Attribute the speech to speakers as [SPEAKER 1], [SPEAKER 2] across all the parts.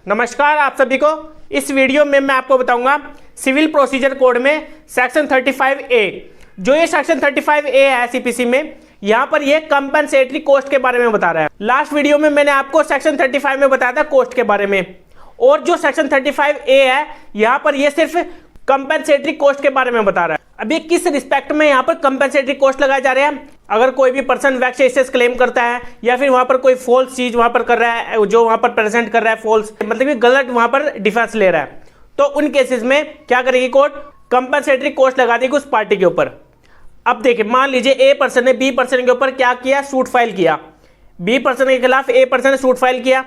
[SPEAKER 1] नमस्कार आप सभी को। इस वीडियो में मैं आपको बताऊंगा सिविल प्रोसीजर कोड में सेक्शन 35A। जो ये सेक्शन 35A है सीपीसी में, यहाँ पर ये कंपनसेटरी कॉस्ट के बारे में बता रहा है। लास्ट वीडियो में मैंने आपको सेक्शन 35 में बताया था कॉस्ट के बारे में, और जो सेक्शन 35A है यहाँ पर ये सिर्फ कंपनसेटरी कॉस्ट के बारे में बता रहा है। अभी किस रिस्पेक्ट में यहाँ पर कंपनसेटरी कॉस्ट लगाए जा रहे हैं? अगर कोई भी पर्सन वैक्सेस क्लेम करता है या फिर वहां पर कोई फॉल्स चीज वहां पर कर रहा है, जो वहां पर प्रेजेंट कर रहा है फॉल्स, मतलब कि गलत वहां पर डिफेंस ले रहा है, तो उन केसेस में क्या करेगी कोर्ट? कंपनसेटरी कॉस्ट लगा देगी उस पार्टी के ऊपर। अब देखिए, मान लीजिए ए पर्सन ने बी पर्सन के ऊपर क्या किया? सूट फाइल किया। बी पर्सन के खिलाफ ए पर्सन ने सूट फाइल किया।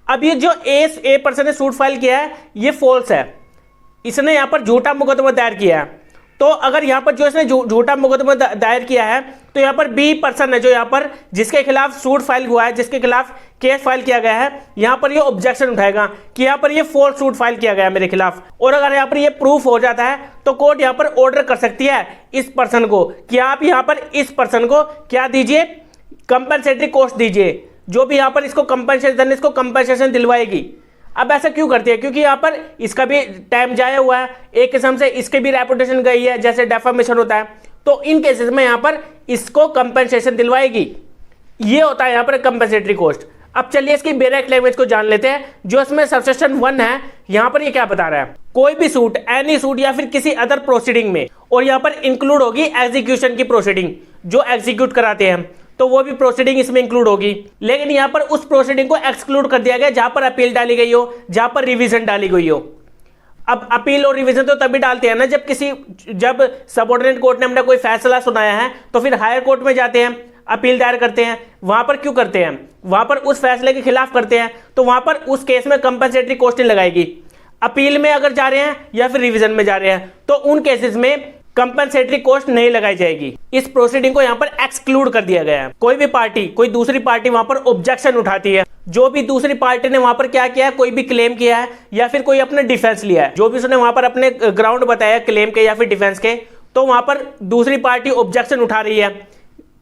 [SPEAKER 1] अब ये जो ए पर्सन ने सूट फाइल किया है ये फॉल्स है, इसने यहाँ पर झूठा मुकदमा दायर किया है। तो अगर यहाँ पर जो इसने झूठा मुकदमा दायर किया है, तो यहाँ पर बी पर्सन है जो यहाँ पर जिसके खिलाफ सूट फाइल हुआ है, जिसके खिलाफ केस फाइल किया गया है, यहाँ पर ये ऑब्जेक्शन उठाएगा कि यहाँ पर ये फॉल्स सूट फाइल किया गया है मेरे खिलाफ। और अगर यहाँ पर ये प्रूफ हो जाता है तो कोर्ट यहाँ पर ऑर्डर कर सकती है इस पर्सन को कि आप यहाँ पर इस पर्सन को क्या दीजिए? कंपनसेटरी कॉस्ट दीजिए। जो भी यहाँ पर इसको कंपनसेशन दिलवाएगी। अब ऐसा क्यों करती है? क्योंकि यहाँ पर इसका भी टाइम जाया हुआ है, एक किस्म से इसके भी रेपुटेशन गई है, जैसे डेफामेशन होता है। तो इन केसेस में यहाँ पर इसको कंपनसेशन दिलवाएगी। ये होता है यहाँ पर कंपनसेटरी कॉस्ट। अब चलिए इसकी डायरेक्ट लैंग्वेज को जान लेते हैं। जो इसमें सबसेक्शन 1 है, यहाँ पर ये क्या बता रहा है? कोई भी सूट, एनी सूट या फिर किसी अदर प्रोसीडिंग में, और यहाँ पर इंक्लूड होगी एग्जीक्यूशन की प्रोसीडिंग, जो एग्जीक्यूट कराते हैं, तो वो भी प्रोसीडिंग इसमें इंक्लूड होगी। लेकिन यहाँ पर उस प्रोसीडिंग को एक्सक्लूड कर दिया गया जहां पर अपील डाली गई हो, जहां पर रिवीजन डाली गई हो। अब अपील और रिवीजन तो तभी डालते हैं ना जब सबऑर्डिनेट कोर्ट ने अपना कोई फैसला सुनाया है, तो फिर हायर कोर्ट में जाते हैं, अपील दायर करते हैं। वहां पर क्यों करते हैं? वहां पर उस फैसले के खिलाफ करते हैं, तो वहां पर उस केस में कंपनसेटरी कॉस्ट नहीं लगाएगी। अपील में अगर जा रहे हैं या फिर रिवीजन में जा रहे हैं, तो उन केसेस में कंपनसेटरी कॉस्ट नहीं लगाई जाएगी। इस प्रोसीडिंग को यहाँ पर एक्सक्लूड कर दिया गया है। कोई भी पार्टी, कोई दूसरी पार्टी वहां पर ऑब्जेक्शन उठाती है, जो भी दूसरी पार्टी ने वहां पर क्या किया है, कोई भी क्लेम किया है या फिर कोई अपने डिफेंस लिया है, जो भी उसने वहां पर अपने ग्राउंड बताया क्लेम के या फिर डिफेंस के, तो वहां पर दूसरी पार्टी ऑब्जेक्शन उठा रही है।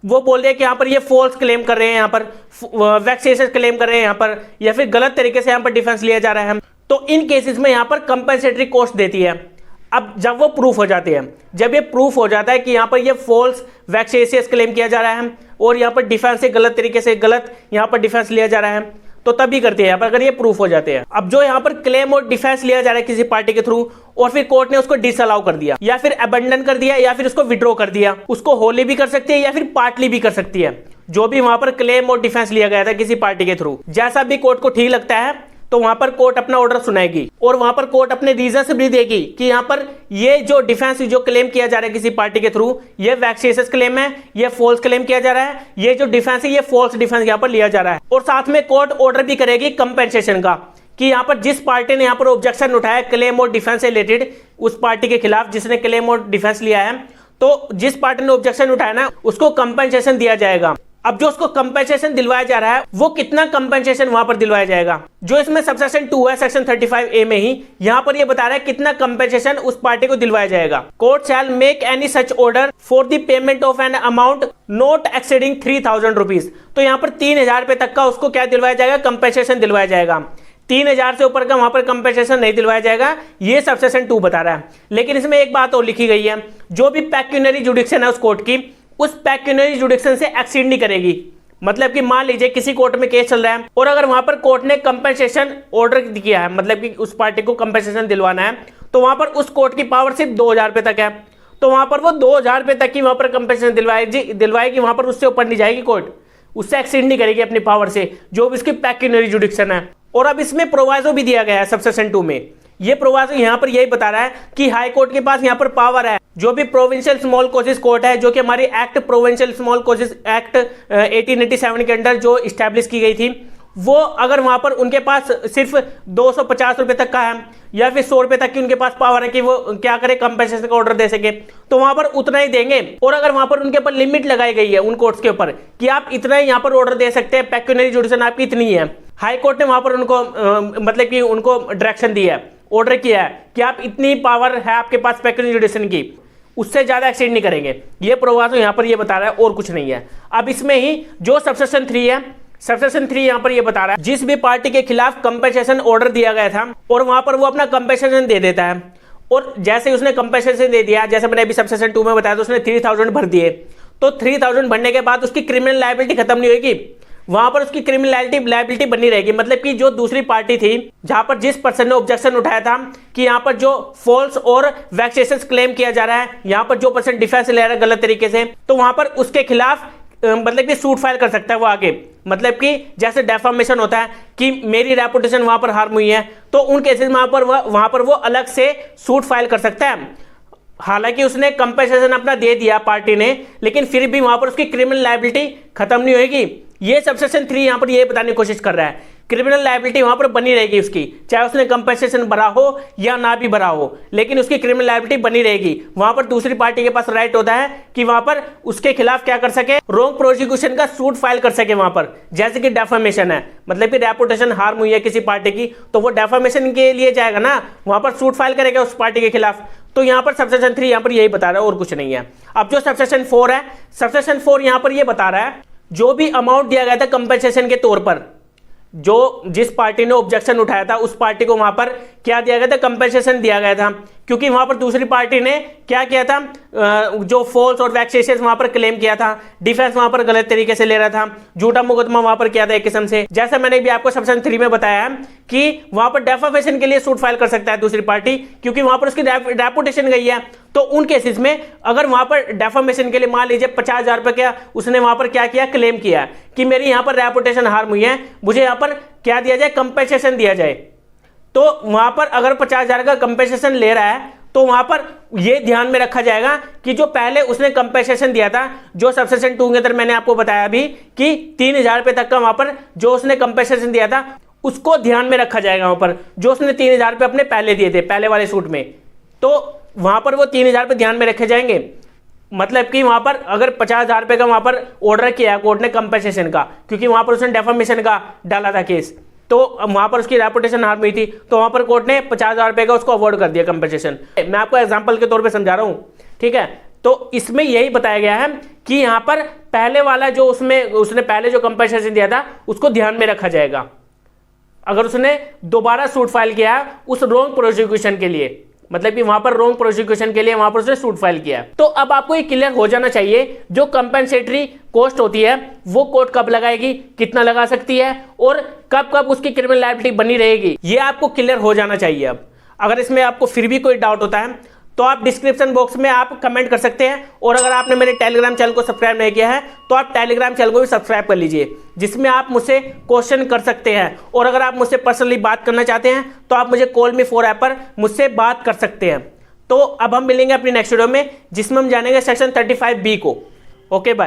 [SPEAKER 1] वो बोल रही है कि यहाँ पर ये फॉल्स क्लेम कर रहे हैं, यहाँ पर वैक्सेशन क्लेम कर रहे हैं यहाँ पर, या फिर गलत तरीके से यहाँ पर डिफेंस लिया जा रहा है। तो इन केसेस में यहाँ पर कंपनसेटरी कॉस्ट देती है। अब जब वो प्रूफ हो जाते हैं, जब ये प्रूफ हो जाता है कि यहाँ पर ये फॉल्स वैक्सेशियस क्लेम किया जा रहा है और यहाँ पर डिफेंस से गलत तरीके से गलत यहाँ पर डिफेंस लिया जा रहा है, तो तभी करते हैं यहाँ पर, अगर ये प्रूफ हो जाते हैं। अब जो यहाँ पर क्लेम और डिफेंस लिया जा रहा है किसी पार्टी के थ्रू, और फिर कोर्ट ने उसको डिसअलाउ कर दिया या फिर अबंडन कर दिया या फिर उसको विड्रॉ कर दिया, उसको होली भी कर सकती है या फिर पार्टली भी कर सकती है। जो भी वहां पर क्लेम और डिफेंस लिया गया था किसी पार्टी के थ्रू, जैसा भी कोर्ट को ठीक लगता है, तो वहां पर कोर्ट अपना ऑर्डर सुनाएगी और वहां पर कोर्ट अपने रीजन भी देगी कि यहाँ पर ये जो डिफेंस जो क्लेम किया जा रहा है किसी पार्टी के थ्रू, ये वैक्सेशियस क्लेम है, ये फॉल्स क्लेम किया जा रहा है, ये जो डिफेंस है ये फॉल्स डिफेंस यहाँ पर लिया जा रहा है। और साथ में कोर्ट ऑर्डर भी करेगी कंपेंसेशन का, कि यहाँ पर जिस पार्टी ने यहाँ पर ऑब्जेक्शन उठाया क्लेम और डिफेंस से रिलेटेड, उस पार्टी के खिलाफ जिसने क्लेम और डिफेंस लिया है, तो जिस पार्टी ने ऑब्जेक्शन उठाया ना, उसको कंपेंसेशन दिया जाएगा। अब जो उसको कंपेंसेशन दिलवाया जा रहा है, वो कितना कंपेंसेशन वहां पर दिलवाया जाएगा? जो इसमें सबसेक्शन 2 है सेक्शन 35A में ही, यहां पर ये बता रहा है कितना कंपेंसेशन उस पार्टी को दिलवाया जाएगा। Court shell make any such order for the payment of an amount not exceeding 3000 rupees. तो यहाँ पर 3000 रुपए तक का उसको क्या दिलवाया जाएगा? कंपेंसेशन दिलवाया जाएगा। 3000 से ऊपर का वहां पर कंपेंसेशन नहीं दिलवाया जाएगा, ये सबसेक्शन 2 बता रहा है। लेकिन इसमें एक बात और लिखी गई है, जो भी पेक्यूनरी जुडिक्शन है उस कोर्ट की, उस पेक्यूनरी जुडिक्शन से एक्सीड नहीं करेगी। मतलब कि मान लीजिए किसी कोर्ट में केस चल रहा है और अगर वहां पर कोर्ट ने कंपेंसेशन ऑर्डर किया है, मतलब कि उस पार्टी को कंपेंसेशन दिलवाना है, तो वहां पर उस कोर्ट की पावर सिर्फ 2000 रुपए तक है, तो वहां पर वो 2000 रुपए तक की वहां पर कंपेंसेशन दिलवाएगी। वहां पर उससे ऊपर नहीं जाएगी कोर्ट, उससे एक्सीड नहीं करेगी अपनी पावर से, जो भी उसकी पेक्यूनरी जुडिक्शन है। और अब इसमें प्रोवाइजो भी दिया गया है सबसेक्शन 2 में। ये प्रोवाइजो यहाँ पर यही बता रहा है कि हाई कोर्ट के पास यहाँ पर पावर है, जो भी प्रोविंशियल स्मॉल कोसेस कोर्ट है, जो कि हमारी act provincial small causes act 1887 के अंडर जो स्टैब्लिश की गई थी, वो अगर वहां पर उनके पास सिर्फ 250 रुपए तक का है या फिर 100 रुपए तक की उनके पास पावर है कि वो क्या करे, कंपेंसेशन का ऑर्डर दे सके, तो वहां पर उतना ही देंगे। और अगर वहां पर उनके ऊपर लिमिट लगाई गई है उन कोर्ट्स के ऊपर कि आप इतना ही यहाँ पर ऑर्डर दे सकते हैं, पेक्यूनरी जुडिक्शन आपकी इतनी है, हाई कोर्ट ने वहां पर उनको मतलब कि उनको डायरेक्शन दिया है, ऑर्डर किया है कि आप इतनी पावर है आपके पास पेक्यूनरी जुडिक्शन की, उससे ज्यादा एक्सीड नहीं करेंगे। ये प्रोवाइजो यहाँ पर ये बता रहा है और कुछ नहीं है। अब इसमें ही जो सबसेक्शन 3 है, सबसेक्शन 3 यहाँ पर ये बता रहा है जिस भी पार्टी के खिलाफ कंपेंसेशन ऑर्डर दिया गया था और वहां पर वो अपना कंपेंसेशन दे देता है, और जैसे ही उसने कंपेंसेशन दे दिया, जैसे मैंने अभी सबसेक्शन 2 में बताया, तो उसने 3000 भर दिए, तो 3000 भरने के बाद उसकी क्रिमिनल लायबिलिटी खत्म नहीं होगी, वहां पर उसकी क्रिमिनल लायबिलिटी बनी रहेगी। मतलब कि जो दूसरी पार्टी थी, जहां पर जिस पर्सन ने ऑब्जेक्शन उठाया था कि यहां पर जो फॉल्स और वैक्सेशंस क्लेम किया जा रहा है, यहां पर जो पर्सन डिफेंस ले रहा है गलत तरीके से, तो वहां पर उसके खिलाफ मतलब कि सूट फाइल कर सकता है वो आगे। मतलब कि जैसे डेफामेशन होता है कि मेरी रेपुटेशन वहां पर हार्म हुई है, तो उन केसेस में वहां पर वो अलग से सूट फाइल कर सकता है। हालांकि उसने कंपेंसेशन अपना दे दिया पार्टी ने, लेकिन फिर भी वहां पर उसकी क्रिमिनल लायबिलिटी खत्म नहीं होगी। ये सबसेक्शन 3 यहां पर ये बताने की कोशिश कर रहा है, क्रिमिनल लायबिलिटी वहां पर बनी रहेगी उसकी, चाहे उसने कंपेंसेशन भरा हो या ना भी भरा हो, लेकिन उसकी क्रिमिनल लायबिलिटी बनी रहेगी। वहां पर दूसरी पार्टी के पास राइट होता है कि वहां पर उसके खिलाफ क्या कर सके, रॉन्ग प्रोसिक्यूशन का सूट फाइल कर सके वहां पर। जैसे कि डेफामेशन है, मतलब कि रेपुटेशन हार्म हुई है किसी पार्टी की, तो वो डेफामेशन के लिए जाएगा ना, वहां पर सूट फाइल करेगा उस पार्टी के खिलाफ। तो यहां पर सबसेक्शन 3 यहां पर यही बता रहा है और कुछ नहीं है। अब जो सबसेक्शन 4 है, सबसेक्शन 4 यहां पर यह बता रहा है जो भी अमाउंट दिया गया था कंपेंसेशन के तौर पर, जो जिस पार्टी ने ऑब्जेक्शन उठाया था उस पार्टी को वहां पर क्या दिया गया था, कंपेंसेशन दिया गया था, क्योंकि वहां पर दूसरी पार्टी ने क्या किया था, जो फॉल्स और वैक्सेशन वहां पर क्लेम किया था, डिफेंस वहां पर गलत तरीके से ले रहा था, झूठा मुकदमा वहां पर किया था एक किस्म से। जैसा मैंने भी आपको सबसेक्शन 3 में बताया कि वहां पर डेफामेशन के लिए सूट फाइल कर सकता है दूसरी पार्टी, क्योंकि वहां पर उसकी रेपुटेशन गई है। तो उन केसेस में अगर वहां पर डेफामेशन के लिए मान लीजिए 50,000 रुपए क्या उसने वहां पर क्या किया, क्लेम किया कि मेरी यहां पर रेपुटेशन हार्म हुई है, मुझे यहां पर क्या दिया जाए, कंपेंसेशन दिया जाए। तो वहां पर अगर 50,000 का कंपेंसेशन ले रहा है, तो वहां पर यह ध्यान में रखा जाएगा कि जो पहले उसने कंपेंसेशन दिया था, जो सबसेक्शन 2 के अंदर मैंने आपको बताया अभी कि 3,000 रुपए तक का वहां पर जो उसने कंपेंसेशन दिया था, उसको ध्यान में रखा जाएगा। वहां पर जो उसने 3,000 रुपए अपने पहले दिए थे पहले वाले सूट में, तो वहां पर वो 3,000 रुपए ध्यान में रखे जाएंगे। मतलब कि वहां पर अगर 50,000 रुपए का वहां पर ऑर्डर किया कोर्ट ने कंपेंसेशन का, क्योंकि वहां पर उसने डेफामेशन का डाला था केस, तो वहां पर उसकी रेपुटेशन हार्म हुई थी, तो वहां पर कोर्ट ने 50,000 रुपए का उसको अवॉर्ड कर दिया कंपेंसेशन। मैं आपको एग्जांपल के तौर पे समझा रहा हूं, ठीक है। तो इसमें यही बताया गया है कि यहां पर पहले वाला जो उसने पहले जो कंपेंसेशन दिया था उसको ध्यान में रखा जाएगा अगर उसने दोबारा सूट फाइल किया उस रॉन्ग प्रोसिक्यूशन के लिए। मतलब कि वहां पर रॉन्ग प्रोसिक्यूशन के लिए वहां पर उसने सूट फाइल किया। तो अब आपको ये क्लियर हो जाना चाहिए जो कंपेंसेटरी कॉस्ट होती है वो कोर्ट कब लगाएगी, कितना लगा सकती है और कब कब उसकी क्रिमिनल लायबिलिटी बनी रहेगी, ये आपको क्लियर हो जाना चाहिए। अब अगर इसमें आपको फिर भी कोई डाउट होता है तो आप डिस्क्रिप्शन बॉक्स में आप कमेंट कर सकते हैं, और अगर आपने मेरे टेलीग्राम चैनल को सब्सक्राइब नहीं किया है तो आप टेलीग्राम चैनल को भी सब्सक्राइब कर लीजिए, जिसमें आप मुझसे क्वेश्चन कर सकते हैं। और अगर आप मुझसे पर्सनली बात करना चाहते हैं तो आप मुझे कॉल मी 4 ऐप पर मुझसे बात कर सकते हैं। तो अब हम मिलेंगे अपनी नेक्स्ट वीडियो में, जिसमें हम जानेंगे सेक्शन 35B को। Okay bye.